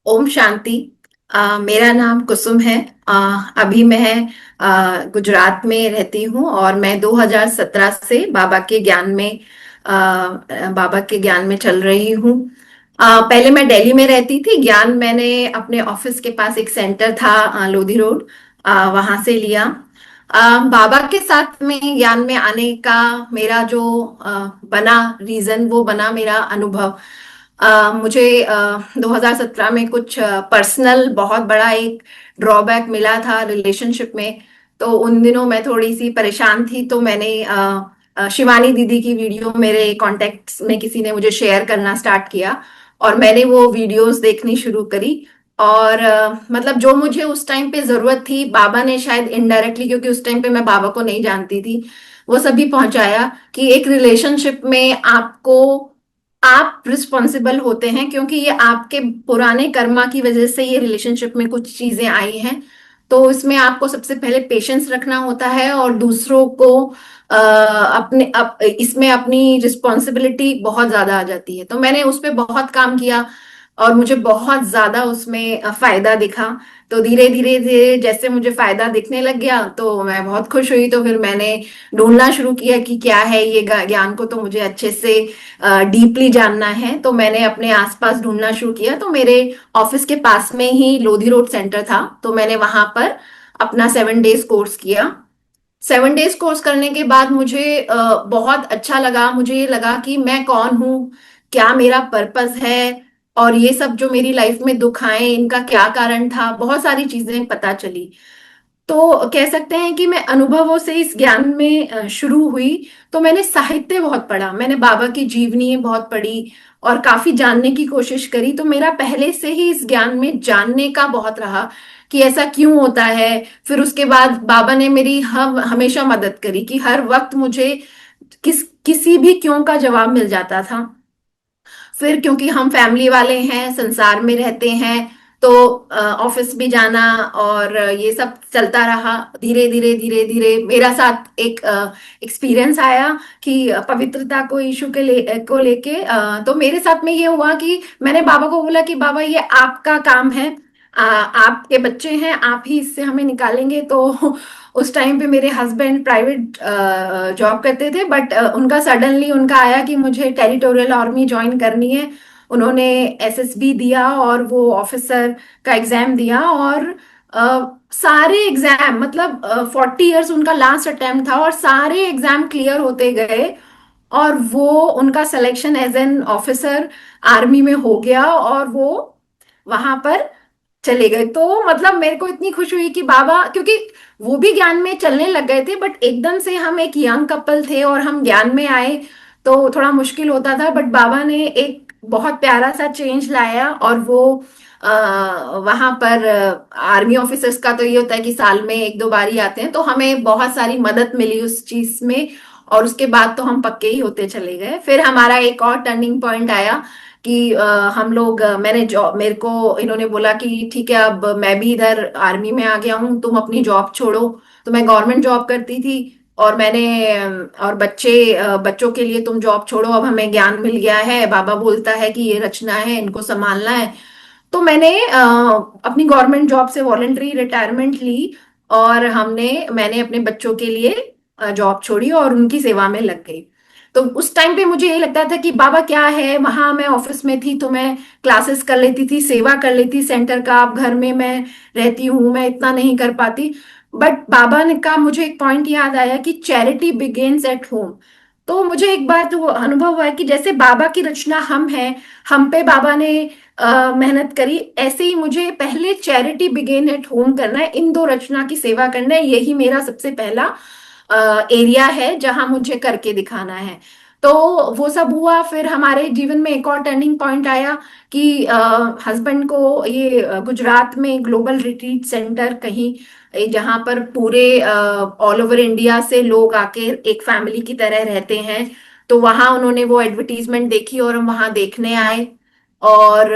ओम शांति। मेरा नाम कुसुम है। अ, अभी मैं गुजरात में रहती हूँ और मैं 2017 से बाबा के ज्ञान में चल रही हूँ। पहले मैं दिल्ली में रहती थी। ज्ञान मैंने अपने ऑफिस के पास एक सेंटर था, लोधी रोड, वहां से लिया। बाबा के साथ में ज्ञान में आने का मेरा जो बना रीजन, वो बना मेरा अनुभव। मुझे 2017 में कुछ पर्सनल बहुत बड़ा एक ड्रॉबैक मिला था रिलेशनशिप में। तो उन दिनों मैं थोड़ी सी परेशान थी, तो मैंने शिवानी दीदी की वीडियो मेरे कॉन्टेक्ट्स में किसी ने मुझे शेयर करना स्टार्ट किया और मैंने वो वीडियोस देखनी शुरू करी। और मतलब जो मुझे उस टाइम पे जरूरत थी, बाबा ने शायद इनडायरेक्टली, क्योंकि उस टाइम पे मैं बाबा को नहीं जानती थी, वो सभी पहुंचाया कि एक रिलेशनशिप में आप रिस्पॉन्सिबल होते हैं, क्योंकि ये आपके पुराने कर्मा की वजह से ये रिलेशनशिप में कुछ चीजें आई हैं। तो इसमें आपको सबसे पहले पेशेंस रखना होता है और दूसरों को इसमें अपनी रिस्पॉन्सिबिलिटी बहुत ज्यादा आ जाती है। तो मैंने उस पर बहुत काम किया और मुझे बहुत ज्यादा उसमें फायदा दिखा। तो धीरे धीरे धीरे जैसे मुझे फायदा दिखने लग गया तो मैं बहुत खुश हुई। तो फिर मैंने ढूंढना शुरू किया कि क्या है ये ज्ञान को, तो मुझे अच्छे से डीपली जानना है। तो मैंने अपने आसपास ढूंढना शुरू किया। तो मेरे ऑफिस के पास में ही लोधी रोड सेंटर था, तो मैंने वहां पर अपना 7 डेज कोर्स किया। 7 डेज कोर्स करने के बाद मुझे बहुत अच्छा लगा। मुझे ये लगा कि मैं कौन हूँ, क्या मेरा पर्पस है, और ये सब जो मेरी लाइफ में दुख आए इनका क्या कारण था, बहुत सारी चीजें पता चली। तो कह सकते हैं कि मैं अनुभवों से इस ज्ञान में शुरू हुई। तो मैंने साहित्य बहुत पढ़ा, मैंने बाबा की जीवनी बहुत पढ़ी और काफी जानने की कोशिश करी। तो मेरा पहले से ही इस ज्ञान में जानने का बहुत रहा कि ऐसा क्यों होता है। फिर उसके बाद बाबा ने मेरी हम हमेशा मदद करी कि हर वक्त मुझे किसी भी क्यों का जवाब मिल जाता था। फिर क्योंकि हम फैमिली वाले हैं, संसार में रहते हैं, तो ऑफिस भी जाना और ये सब चलता रहा। धीरे धीरे धीरे धीरे मेरा साथ एक एक्सपीरियंस आया कि पवित्रता को इशू को लेके तो मेरे साथ में ये हुआ कि मैंने बाबा को बोला कि बाबा ये आपका काम है, आपके बच्चे हैं, आप ही इससे हमें निकालेंगे। तो उस टाइम पे मेरे हस्बैंड प्राइवेट जॉब करते थे, बट उनका सडनली उनका आया कि मुझे टेरिटोरियल आर्मी ज्वाइन करनी है। उन्होंने एसएसबी दिया और वो ऑफिसर का एग्जाम दिया और सारे एग्जाम, मतलब 40 इयर्स उनका लास्ट अटेम्प्ट था और सारे एग्जाम क्लियर होते गए और वो उनका selection as an officer army में हो गया और वो वहां पर चले गए। तो मतलब मेरे को इतनी खुशी हुई कि बाबा, क्योंकि वो भी ज्ञान में चलने लग गए थे, बट एकदम से हम एक यंग कपल थे और हम ज्ञान में आए तो थोड़ा मुश्किल होता था। बट बाबा ने एक बहुत प्यारा सा चेंज लाया और वो वहां पर आर्मी ऑफिसर्स का तो ये होता है कि साल में एक दो बार ही आते हैं, तो हमें बहुत सारी मदद मिली उस चीज में। और उसके बाद तो हम पक्के ही होते चले गए। फिर हमारा एक और टर्निंग पॉइंट आया कि हम लोग मैंने जॉब, मेरे को इन्होंने बोला कि ठीक है अब मैं भी इधर आर्मी में आ गया हूँ, तुम अपनी जॉब छोड़ो। तो मैं गवर्नमेंट जॉब करती थी और मैंने और बच्चों के लिए तुम जॉब छोड़ो, अब हमें ज्ञान मिल गया है, बाबा बोलता है कि ये रचना है, इनको संभालना है। तो मैंने अपनी गवर्नमेंट जॉब से वॉलेंटरी रिटायरमेंट ली और मैंने अपने बच्चों के लिए जॉब छोड़ी और उनकी सेवा में लग गई। तो उस टाइम पे मुझे ये लगता था कि बाबा क्या है, वहां मैं ऑफिस में थी तो मैं क्लासेस कर लेती थी, सेवा कर लेती सेंटर का। अब घर में मैं रहती हूँ, मैं इतना नहीं कर पाती। बट बाबा ने का मुझे एक पॉइंट याद आया कि चैरिटी बिगेन्स एट होम। तो मुझे एक बात वो अनुभव हुआ कि जैसे बाबा की रचना हम हैं, हम पे बाबा ने मेहनत करी, ऐसे ही मुझे पहले चैरिटी बिगेन एट होम करना है, इन दो रचना की सेवा करना है। यही मेरा सबसे पहला एरिया है जहां मुझे करके दिखाना है। तो वो सब हुआ। फिर हमारे जीवन में एक और टर्निंग पॉइंट आया कि हस्बैंड को ये गुजरात में ग्लोबल रिट्रीट सेंटर कहीं, जहां पर पूरे ऑल ओवर इंडिया से लोग आके एक फैमिली की तरह रहते हैं, तो वहां उन्होंने वो एडवर्टीजमेंट देखी और हम वहां देखने आए। और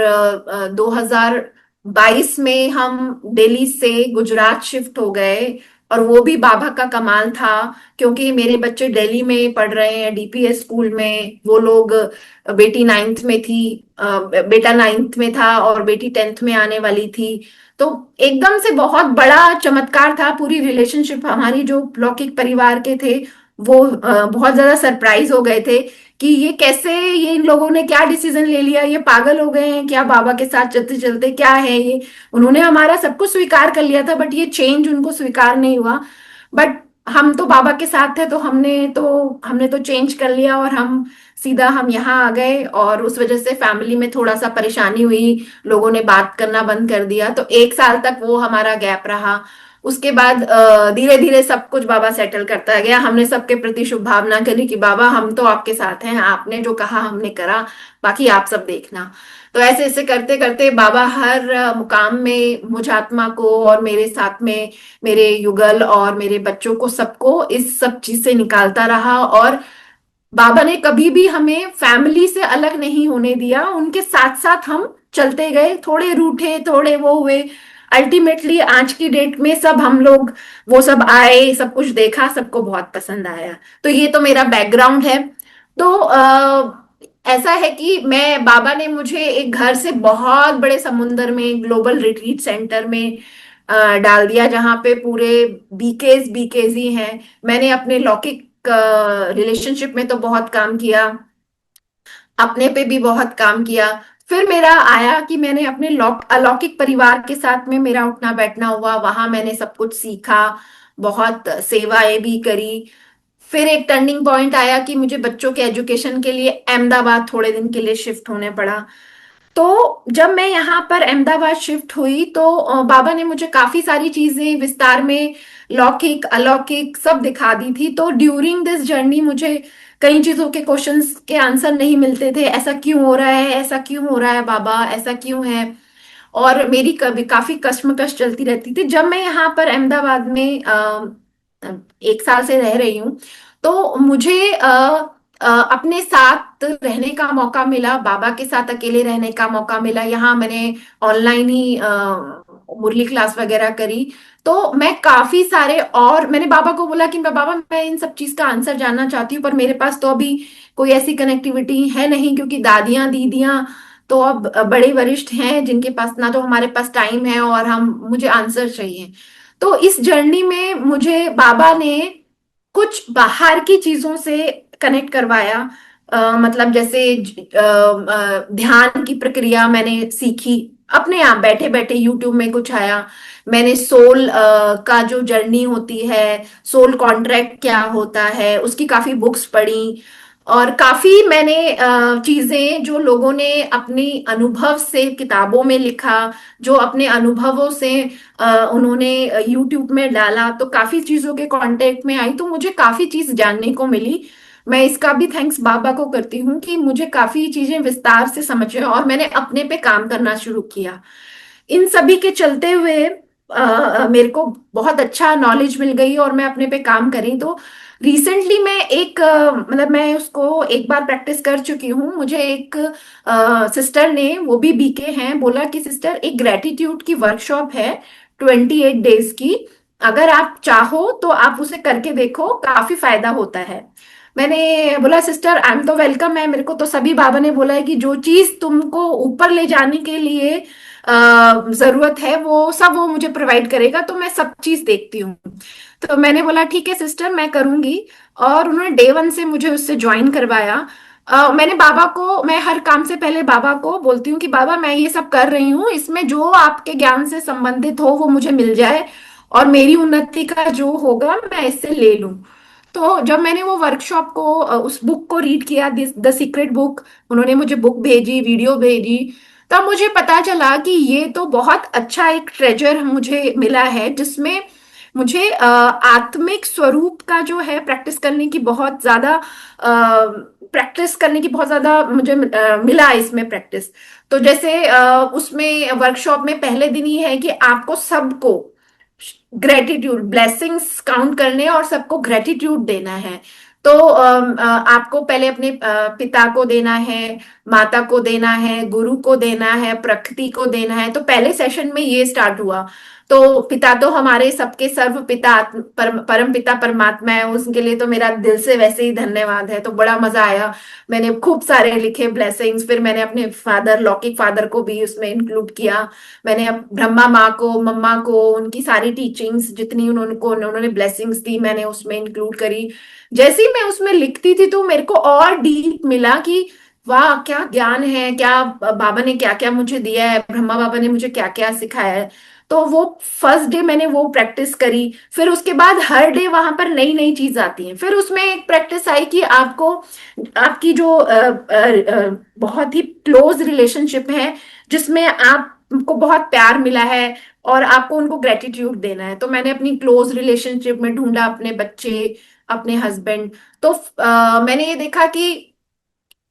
2022 में हम दिल्ली से गुजरात शिफ्ट हो गए। और वो भी बाबा का कमाल था, क्योंकि मेरे बच्चे दिल्ली में पढ़ रहे हैं डीपीएस स्कूल में, वो लोग बेटी नाइन्थ में थी, बेटा नाइन्थ में था और बेटी टेंथ में आने वाली थी। तो एकदम से बहुत बड़ा चमत्कार था, पूरी रिलेशनशिप हमारी जो लौकिक परिवार के थे वो बहुत ज्यादा सरप्राइज हो गए थे कि ये कैसे, ये इन लोगों ने क्या डिसीजन ले लिया, ये पागल हो गए हैं क्या बाबा के साथ चलते चलते, क्या है ये। उन्होंने हमारा सब कुछ स्वीकार कर लिया था, बट ये चेंज उनको स्वीकार नहीं हुआ। बट हम तो बाबा के साथ थे, तो हमने तो चेंज कर लिया, और हम यहाँ आ गए, और उस वजह से फैमिली में थोड़ा सा परेशानी हुई, लोगों ने बात करना बंद कर दिया, तो 1 साल तक वो हमारा गैप रहा। उसके बाद धीरे धीरे सब कुछ बाबा सेटल करता गया। हमने सबके प्रति शुभ भावना करी कि बाबा हम तो आपके साथ हैं, आपने जो कहा हमने करा, बाकी आप सब देखना। तो ऐसे ऐसे करते करते बाबा हर मुकाम में मुझ आत्मा को और मेरे साथ में मेरे युगल और मेरे बच्चों को, सबको इस सब चीज से निकालता रहा। और बाबा ने कभी भी हमें फैमिली से अलग नहीं होने दिया, उनके साथ साथ हम चलते गए, थोड़े रूठे थोड़े वो हुए, अल्टीमेटली आज की डेट में सब हम लोग, वो सब आए, सब कुछ देखा, सबको बहुत पसंद आया। तो ये तो मेरा बैकग्राउंड है। तो ऐसा है कि मैं, बाबा ने मुझे एक घर से बहुत बड़े समुंदर में, ग्लोबल रिट्रीट सेंटर में डाल दिया, जहाँ पे पूरे बीकेज बीकेज ही हैं। मैंने अपने लौकिक रिलेशनशिप में तो बहुत काम किया, अपने पे भी बहुत काम किया। फिर मेरा आया कि मैंने अपने अलौकिक परिवार के साथ में मेरा उठना बैठना हुआ, वहां मैंने सब कुछ सीखा, बहुत सेवाएं भी करी। फिर एक टर्निंग पॉइंट आया कि मुझे बच्चों के एजुकेशन के लिए अहमदाबाद थोड़े दिन के लिए शिफ्ट होने पड़ा। तो जब मैं यहाँ पर अहमदाबाद शिफ्ट हुई, तो बाबा ने मुझे काफी सारी चीजें विस्तार में, लौकिक अलौकिक सब दिखा दी थी। तो ड्यूरिंग दिस जर्नी मुझे कई चीजों के क्वेश्चंस के आंसर नहीं मिलते थे, ऐसा क्यों हो रहा है, ऐसा क्यों हो रहा है बाबा, ऐसा क्यों है। और मेरी कभी काफी कश्मकश चलती रहती थी। जब मैं यहाँ पर अहमदाबाद में 1 साल से रह रही हूँ, तो मुझे अपने साथ रहने का मौका मिला, बाबा के साथ अकेले रहने का मौका मिला। यहाँ मैंने ऑनलाइन ही मुरली क्लास वगैरह करी। तो मैं काफी सारे, और मैंने बाबा को बोला कि बाबा मैं इन सब चीज का आंसर जानना चाहती हूँ, पर मेरे पास तो अभी कोई ऐसी कनेक्टिविटी है नहीं, क्योंकि दादियां दीदियां तो अब बड़े वरिष्ठ हैं, जिनके पास ना तो हमारे पास टाइम है, और हम मुझे आंसर चाहिए। तो इस जर्नी में मुझे बाबा ने कुछ बाहर की चीजों से कनेक्ट करवाया। मतलब जैसे ध्यान की प्रक्रिया मैंने सीखी, अपने आप बैठे बैठे यूट्यूब में कुछ आया। मैंने सोल का जो जर्नी होती है, सोल कॉन्ट्रैक्ट क्या होता है, उसकी काफी बुक्स पढ़ी। और काफी मैंने चीजें जो लोगों ने अपनी अनुभव से किताबों में लिखा, जो अपने अनुभवों से उन्होंने यूट्यूब में डाला, तो काफी चीजों के कांटेक्ट में आई, तो मुझे काफी चीज जानने को मिली। मैं इसका भी थैंक्स बाबा को करती हूँ कि मुझे काफी चीजें विस्तार से समझ में, और मैंने अपने पे काम करना शुरू किया। इन सभी के चलते हुए मेरे को बहुत अच्छा नॉलेज मिल गई, और मैं अपने पे काम करी। तो रिसेंटली मैं एक मतलब मैं उसको एक बार प्रैक्टिस कर चुकी हूँ। मुझे एक सिस्टर ने, वो भी बीके हैं, बोला कि सिस्टर एक ग्रेटिट्यूड की वर्कशॉप है 28 डेज की, अगर आप चाहो तो आप उसे करके देखो, काफी फायदा होता है। मैंने बोला सिस्टर आई एम तो वेलकम है, मेरे को तो सभी बाबा ने बोला है कि जो चीज तुमको ऊपर ले जाने के लिए जरूरत है वो सब वो मुझे प्रोवाइड करेगा, तो मैं सब चीज देखती हूँ। तो मैंने बोला ठीक है सिस्टर मैं करूंगी। और उन्होंने डे 1 से मुझे उससे ज्वाइन करवाया। मैंने बाबा को, मैं हर काम से पहले बाबा को बोलती हूँ कि बाबा मैं ये सब कर रही हूँ, इसमें जो आपके ज्ञान से संबंधित हो वो मुझे मिल जाए, और मेरी उन्नति का जो होगा मैं इससे ले लूं। तो जब मैंने वो वर्कशॉप को, उस बुक को रीड किया, द सीक्रेट बुक, उन्होंने मुझे बुक भेजी, वीडियो भेजी, तब मुझे पता चला कि ये तो बहुत अच्छा एक ट्रेजर मुझे मिला है, जिसमें मुझे आत्मिक स्वरूप का जो है प्रैक्टिस करने की बहुत ज्यादा, मुझे मिला इसमें प्रैक्टिस। तो जैसे उसमें वर्कशॉप में पहले दिन ही है कि आपको सबको ग्रेटिट्यूड, ब्लेसिंग्स काउंट करने और सबको ग्रेटिट्यूड देना है। तो आपको पहले अपने पिता को देना है, माता को देना है, गुरु को देना है, प्रकृति को देना है। तो पहले सेशन में ये स्टार्ट हुआ। तो पिता तो हमारे सबके सर्व पिता परम पिता परमात्मा है, उसके लिए तो मेरा दिल से वैसे ही धन्यवाद है। तो बड़ा मजा आया। मैंने खूब सारे लिखे ब्लेसिंग्स, फिर मैंने अपने फादर, लौकिक फादर को भी उसमें इंक्लूड किया। मैंने ब्रह्मा माँ को, मम्मा को, उनकी सारी टीचिंग्स जितनी उन्होंने ब्लेसिंग्स दी, मैंने उसमें इंक्लूड करी। जैसे ही मैं उसमें लिखती थी तो मेरे को और डीप मिला कि वाह क्या ज्ञान है, क्या बाबा ने क्या क्या मुझे दिया है, ब्रह्मा बाबा ने मुझे क्या क्या सिखाया है। तो वो फर्स्ट डे मैंने वो प्रैक्टिस करी। फिर उसके बाद हर डे वहां पर नई नई चीज आती है। फिर उसमें एक प्रैक्टिस आई कि आपको आपकी जो बहुत ही क्लोज रिलेशनशिप है, जिसमें आपको बहुत प्यार मिला है और आपको उनको ग्रेटिट्यूड देना है। तो मैंने अपनी क्लोज रिलेशनशिप में ढूंढा अपने बच्चे, अपने हस्बैंड। तो मैंने ये देखा कि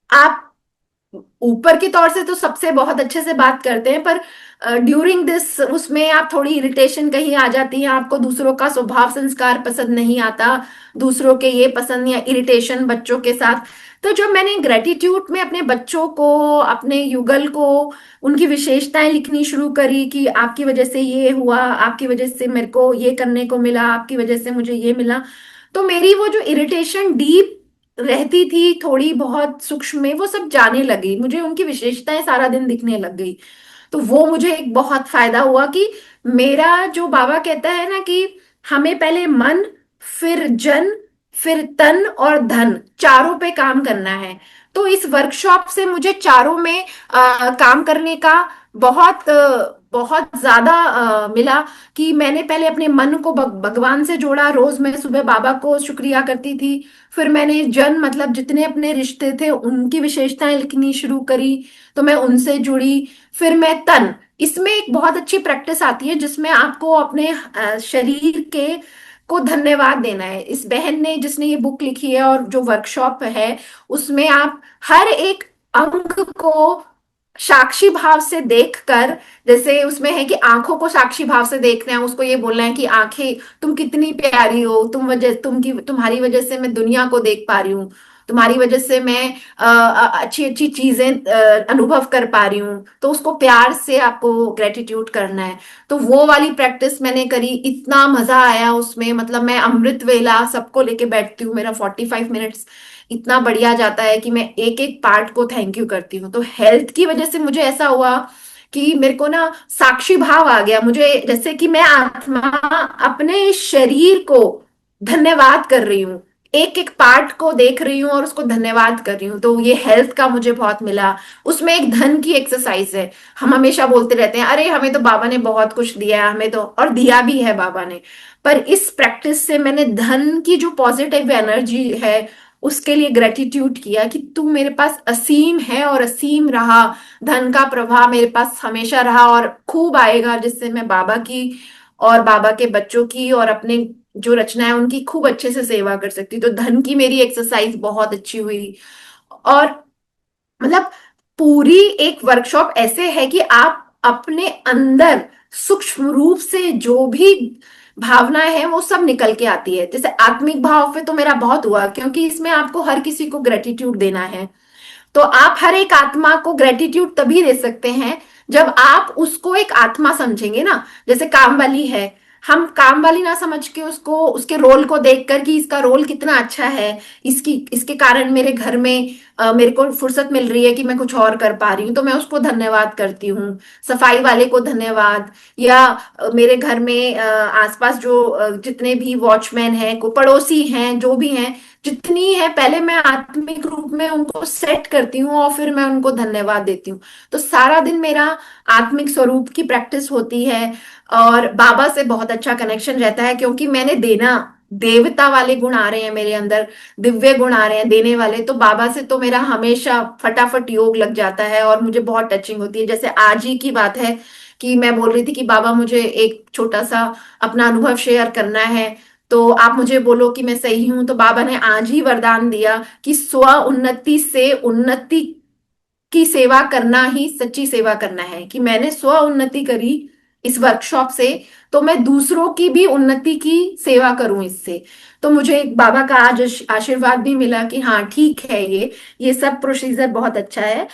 आप ऊपर के तौर से तो सबसे बहुत अच्छे से बात करते हैं, पर ड्यूरिंग दिस उसमें आप थोड़ी इरिटेशन कहीं आ जाती है, आपको दूसरों का स्वभाव संस्कार पसंद नहीं आता, दूसरों के ये पसंद या इरिटेशन बच्चों के साथ। तो जब मैंने ग्रेटिट्यूड में अपने बच्चों को, अपने युगल को, उनकी विशेषताएं लिखनी शुरू करी कि आपकी वजह से ये हुआ, आपकी वजह से मेरे को ये करने को मिला, आपकी वजह से मुझे ये मिला। तो मेरी वो जो इरिटेशन डीप रहती थी, थोड़ी बहुत सूक्ष्म में, वो सब जाने लगी, मुझे उनकी विशेषताएं सारा दिन दिखने लग गई। तो वो मुझे एक बहुत फायदा हुआ कि मेरा जो बाबा कहता है ना कि हमें पहले मन, फिर जन, फिर तन और धन, चारों पे काम करना है। तो इस वर्कशॉप से मुझे चारों में काम करने का बहुत बहुत ज्यादा मिला। कि मैंने पहले अपने मन को भगवान से जोड़ा, रोज मैं सुबह बाबा को शुक्रिया करती थी। फिर मैंने जन मतलब जितने अपने रिश्ते थे उनकी विशेषताएं लिखनी शुरू करी, तो मैं उनसे जुड़ी। फिर मैं तन, इसमें एक बहुत अच्छी प्रैक्टिस आती है जिसमें आपको अपने शरीर के को धन्यवाद देना है। इस बहन ने जिसने ये बुक लिखी है और जो वर्कशॉप है, उसमें आप हर एक अंग को साक्षी भाव से देखकर, जैसे उसमें है कि आंखों को साक्षी भाव से देखना है, उसको ये बोलना है कि आंखें तुम कितनी प्यारी हो, तुम्हारी वजह से मैं दुनिया को देख पा रही हूँ, तुम्हारी वजह से मैं अच्छी अच्छी चीजें अनुभव कर पा रही हूँ। तो उसको प्यार से आपको ग्रेटिट्यूड करना है। तो वो वाली प्रैक्टिस मैंने करी, इतना मजा आया उसमें। मतलब मैं अमृत वेला सबको लेके बैठती हूँ, मेरा 45 मिनट्स इतना बढ़िया जाता है कि मैं एक एक पार्ट को थैंक यू करती हूँ। तो हेल्थ की वजह से मुझे ऐसा हुआ कि मेरे को ना साक्षी भाव आ गया, मुझे जैसे कि मैं आत्मा अपने शरीर को धन्यवाद कर रही हूँ, एक एक पार्ट को देख रही हूँ और उसको धन्यवाद कर रही हूँ। तो ये हेल्थ का मुझे बहुत मिला। उसमें एक धन की एक्सरसाइज है। हम हमेशा बोलते रहते हैं अरे हमें तो बाबा ने बहुत कुछ दिया है, हमें तो, और दिया भी है बाबा ने। पर इस प्रैक्टिस से मैंने धन की जो पॉजिटिव एनर्जी है उसके लिए ग्रेटिट्यूड किया कि तू मेरे पास असीम है और असीम रहा। धन का प्रवाह मेरे पास हमेशा रहा और खूब आएगा, जिससे मैं बाबा की और बाबा के बच्चों की और अपने जो रचना है उनकी खूब अच्छे से सेवा कर सकती। तो धन की मेरी एक्सरसाइज बहुत अच्छी हुई। और मतलब पूरी एक वर्कशॉप ऐसे है कि आप अपने अंदर सूक्ष्म रूप से जो भी भावना है वो सब निकल के आती है। जैसे आत्मिक भाव पे तो मेरा बहुत हुआ, क्योंकि इसमें आपको हर किसी को ग्रेटिट्यूड देना है। तो आप हर एक आत्मा को ग्रेटिट्यूड तभी दे सकते हैं जब आप उसको एक आत्मा समझेंगे ना। जैसे काम वाली है, हम काम वाली ना समझ के उसको, उसके रोल को देखकर कि इसका रोल कितना अच्छा है, इसकी इसके कारण मेरे घर में मेरे को फुर्सत मिल रही है कि मैं कुछ और कर पा रही हूँ, तो मैं उसको धन्यवाद करती हूँ। सफाई वाले को धन्यवाद, या मेरे घर में आसपास जो जितने भी वॉचमैन हैं, को पड़ोसी हैं, जो भी हैं, जितनी है, पहले मैं आत्मिक रूप में उनको सेट करती हूँ और फिर मैं उनको धन्यवाद देती हूँ। तो सारा दिन मेरा आत्मिक स्वरूप की प्रैक्टिस होती है। और बाबा से बहुत अच्छा कनेक्शन रहता है, क्योंकि मैंने देना, देवता वाले गुण आ रहे हैं मेरे अंदर, दिव्य गुण आ रहे हैं देने वाले। तो बाबा से तो मेरा हमेशा फटाफट योग लग जाता है और मुझे बहुत टचिंग होती है। जैसे आज ही की बात है कि मैं बोल रही थी कि बाबा मुझे एक छोटा सा अपना अनुभव शेयर करना है, तो आप मुझे बोलो कि मैं सही हूं। तो बाबा ने आज ही वरदान दिया कि स्व उन्नति से उन्नति की सेवा करना ही सच्ची सेवा करना है। कि मैंने स्व उन्नति करी, इस वर्कशॉप से, तो मैं दूसरों की भी उन्नति की सेवा करूं इससे। तो मुझे एक बाबा का आज आशीर्वाद भी मिला कि हाँ ठीक है, ये सब प्रोसीजर बहुत अच्छा है।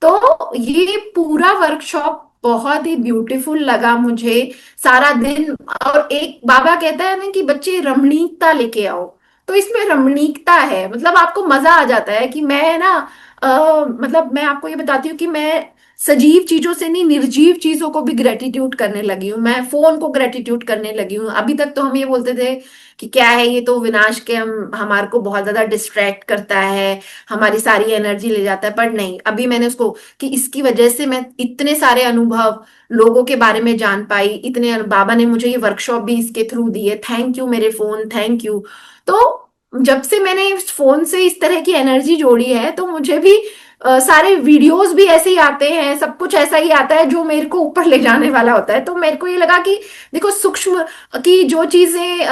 तो ये पूरा वर्कशॉप बहुत ही ब्यूटीफुल लगा मुझे। सारा दिन, और एक बाबा कहता है ना कि बच्चे रमणीकता लेके आओ, तो इसमें रमणीकता है, मतलब आपको मजा आ जाता है कि मैं ना मतलब मैं आपको ये बताती हूँ कि मैं सजीव चीजों से नहीं, निर्जीव चीजों को भी ग्रेटिट्यूड करने लगी हूँ। मैं फोन को ग्रेटिट्यूड करने लगी हूँ। अभी तक तो हम ये बोलते थे कि क्या है ये, तो विनाश के हम हमारे को बहुत ज्यादा डिस्ट्रैक्ट करता है, हमारी सारी एनर्जी ले जाता है। पर नहीं, अभी मैंने उसको, कि इसकी वजह से मैं इतने सारे अनुभव लोगों के बारे में जान पाई, इतने बाबा ने मुझे ये वर्कशॉप भी इसके थ्रू दी है। थैंक यू मेरे फोन, थैंक यू। तो जब से मैंने इस फोन से इस तरह की एनर्जी जोड़ी है, तो मुझे भी सारे वीडियोस भी ऐसे ही आते हैं, सब कुछ ऐसा ही आता है जो मेरे को ऊपर ले जाने वाला होता है। तो मेरे को ये लगा कि देखो, सूक्ष्म की जो चीजें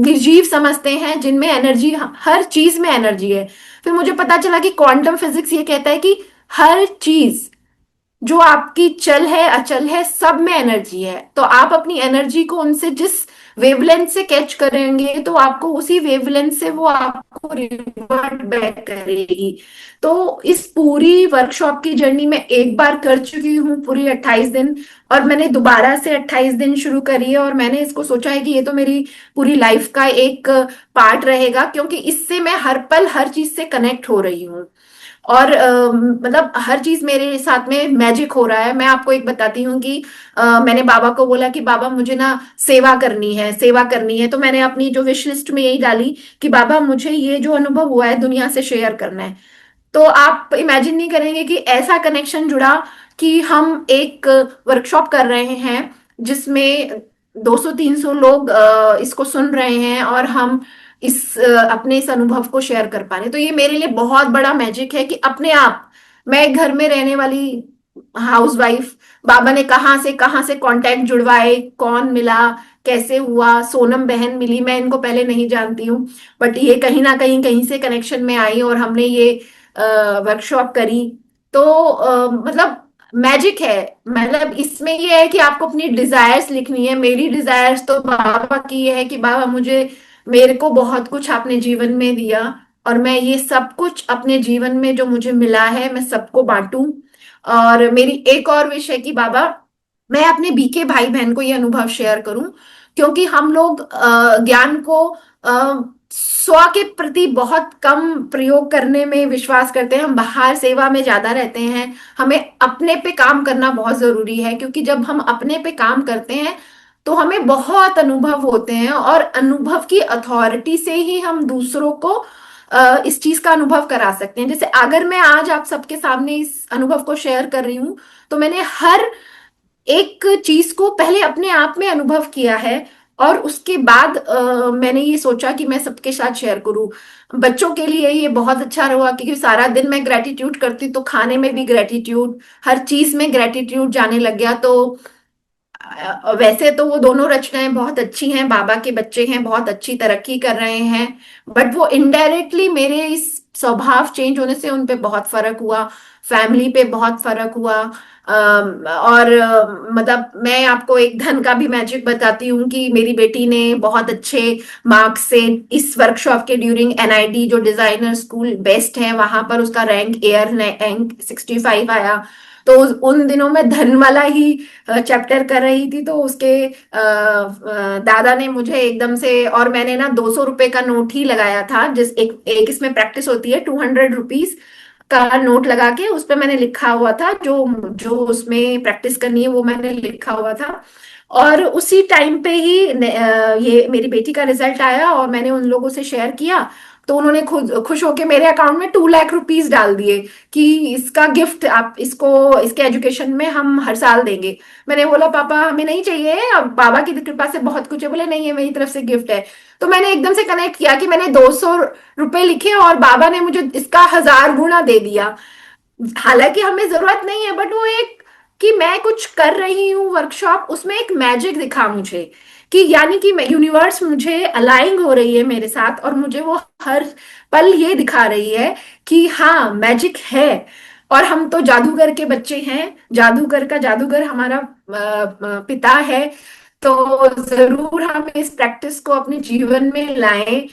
निर्जीव समझते हैं, जिनमें एनर्जी, हर चीज में एनर्जी है। फिर मुझे पता चला कि क्वांटम फिजिक्स ये कहता है कि हर चीज जो आपकी चल है अचल है, सब में एनर्जी है। तो आप अपनी एनर्जी को उनसे जिस वेवलेंथ से कैच करेंगे, तो आपको उसी वेवलेंथ से वो आपको रिवर्ट बैक करेगी। तो इस पूरी वर्कशॉप की जर्नी में एक बार कर चुकी हूँ, पूरी 28 दिन। और मैंने दोबारा से 28 दिन शुरू करी है, और मैंने इसको सोचा है कि ये तो मेरी पूरी लाइफ का एक पार्ट रहेगा, क्योंकि इससे मैं हर पल हर चीज से कनेक्ट हो रही हूँ। और मतलब हर चीज मेरे साथ में मैजिक हो रहा है। मैं आपको एक बताती हूँ कि मैंने बाबा को बोला कि बाबा मुझे ना सेवा करनी है, सेवा करनी है। तो मैंने अपनी जो विश लिस्ट में यही डाली कि बाबा मुझे ये जो अनुभव हुआ है दुनिया से शेयर करना है। तो आप इमेजिन नहीं करेंगे कि ऐसा कनेक्शन जुड़ा कि हम एक वर्कशॉप कर रहे हैं जिसमें 200-300 लोग इसको सुन रहे हैं, और हम अपने इस अनुभव को शेयर कर पा रहे हैं। तो ये मेरे लिए बहुत बड़ा मैजिक है कि अपने आप, मैं एक घर में रहने वाली हाउसवाइफ, बाबा ने कहाँ से कांटेक्ट जुड़वाए, कौन मिला, कैसे हुआ, सोनम बहन मिली, मैं इनको पहले नहीं जानती हूँ, बट ये कहीं ना कहीं कहीं से कनेक्शन में आई, और हमने ये वर्कशॉप करी। तो मतलब मैजिक है। मतलब इसमें ये है कि आपको अपनी डिजायर्स लिखनी है। मेरी डिजायर्स तो बाबा की ये है कि बाबा मुझे, मेरे को बहुत कुछ आपने जीवन में दिया, और मैं ये सब कुछ अपने जीवन में जो मुझे मिला है मैं सबको बांटूं। और मेरी एक और विश है कि बाबा, मैं अपने बीके भाई बहन को ये अनुभव शेयर करूं, क्योंकि हम लोग ज्ञान को स्व के प्रति बहुत कम प्रयोग करने में विश्वास करते हैं। हम बाहर सेवा में ज्यादा रहते हैं। हमें अपने पे काम करना बहुत जरूरी है, क्योंकि जब हम अपने पे काम करते हैं तो हमें बहुत अनुभव होते हैं, और अनुभव की अथॉरिटी से ही हम दूसरों को इस चीज का अनुभव करा सकते हैं। जैसे अगर मैं आज आप सबके सामने इस अनुभव को शेयर कर रही हूं, तो मैंने हर एक चीज को पहले अपने आप में अनुभव किया है, और उसके बाद मैंने ये सोचा कि मैं सबके साथ शेयर करूं। बच्चों के लिए ये बहुत अच्छा रहा, क्योंकि सारा दिन मैं ग्रेटिट्यूड करती, तो खाने में भी ग्रेटिट्यूड, हर चीज में ग्रेटिट्यूड जाने लग गया। तो वैसे तो वो दोनों रचनाएं बहुत अच्छी हैं, बाबा के बच्चे हैं, बहुत अच्छी तरक्की कर रहे हैं, बट वो इनडायरेक्टली मेरे इस स्वभाव चेंज होने से उन पे बहुत फर्क हुआ, फैमिली पे बहुत फर्क हुआ। और मतलब मैं आपको एक धन का भी मैजिक बताती हूँ कि मेरी बेटी ने बहुत अच्छे मार्क्स से इस वर्कशॉप के ड्यूरिंग एनआईडी, जो डिजाइनर स्कूल बेस्ट है, वहां पर उसका रैंक एयर रैंक 65 आया। तो उन दिनों में धन वाला ही चैप्टर कर रही थी, तो उसके दादा ने मुझे एकदम से, और मैंने ना 200 रुपए का नोट ही लगाया था, जिस एक एक इसमें प्रैक्टिस होती है, 200 रुपीज का नोट लगा के उस पे मैंने लिखा हुआ था, जो जो उसमें प्रैक्टिस करनी है वो मैंने लिखा हुआ था। और उसी टाइम पे ही ये मेरी बेटी का रिजल्ट आया, और मैंने उन लोगों से शेयर किया, तो उन्होंने खुद खुश होके मेरे अकाउंट में 2 लाख रुपीज डाल दिए कि इसका गिफ्ट आप इसको, इसके एजुकेशन में हम हर साल देंगे। मैंने बोला पापा हमें नहीं चाहिए, अब बाबा की कृपा से बहुत कुछ है। बोले नहीं, है मेरी तरफ से गिफ्ट है। तो मैंने एकदम से कनेक्ट किया कि मैंने 200 रुपए लिखे, और बाबा ने मुझे इसका 1000 गुना दे दिया। हालांकि हमें जरूरत नहीं है, बट वो एक, कि मैं कुछ कर रही हूँ वर्कशॉप, उसमें एक मैजिक दिखा मुझे, कि यानी कि यूनिवर्स मुझे अलाइंग हो रही है मेरे साथ, और मुझे वो हर पल ये दिखा रही है कि हाँ मैजिक है। और हम तो जादूगर के बच्चे हैं, जादूगर का जादूगर हमारा पिता है। तो जरूर हम इस प्रैक्टिस को अपने जीवन में लाएं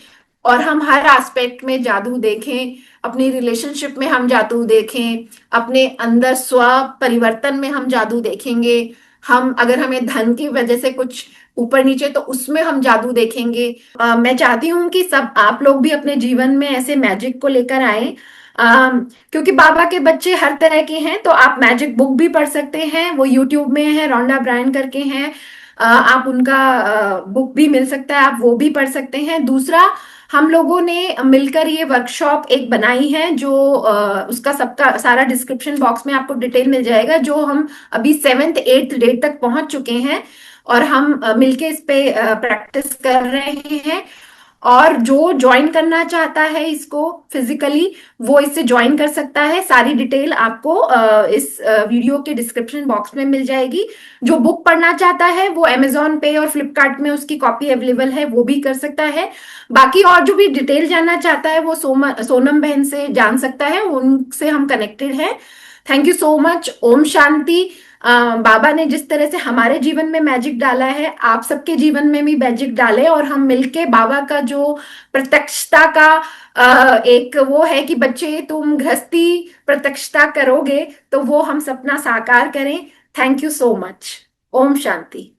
और हम हर एस्पेक्ट में जादू देखें। अपनी रिलेशनशिप में हम जादू देखें, अपने अंदर स्व परिवर्तन में हम जादू देखेंगे। हम अगर हमें धन की वजह से कुछ ऊपर नीचे, तो उसमें हम जादू देखेंगे। मैं चाहती हूँ कि सब आप लोग भी अपने जीवन में ऐसे मैजिक को लेकर आए। क्योंकि बाबा के बच्चे हर तरह के हैं, तो आप मैजिक बुक भी पढ़ सकते हैं, वो यूट्यूब में है, रोंडा ब्रायन करके हैं। आप उनका बुक भी मिल सकता है, आप वो भी पढ़ सकते हैं। दूसरा, हम लोगों ने मिलकर ये वर्कशॉप एक बनाई है, जो उसका सबका सारा डिस्क्रिप्शन बॉक्स में आपको डिटेल मिल जाएगा, जो हम अभी 7th 8th डे तक पहुंच चुके हैं। और हम मिलके इस पे प्रैक्टिस कर रहे हैं। और जो ज्वाइन करना चाहता है इसको फिजिकली, वो इससे ज्वाइन कर सकता है। सारी डिटेल आपको इस वीडियो के डिस्क्रिप्शन बॉक्स में मिल जाएगी। जो बुक पढ़ना चाहता है वो अमेजोन पे और फ्लिपकार्ट में उसकी कॉपी अवेलेबल है, वो भी कर सकता है। बाकी और जो भी डिटेल जानना चाहता है वो सोनम बहन से जान सकता है, उनसे हम कनेक्टेड हैं। Thank you so much. ओम शांति। बाबा ने जिस तरह से हमारे जीवन में मैजिक डाला है, आप सबके जीवन में भी मैजिक डाले, और हम मिलके बाबा का जो प्रत्यक्षता का एक वो है कि बच्चे तुम गृहस्थी प्रत्यक्षता करोगे, तो वो हम सपना साकार करें। Thank you so much. Om Shanti.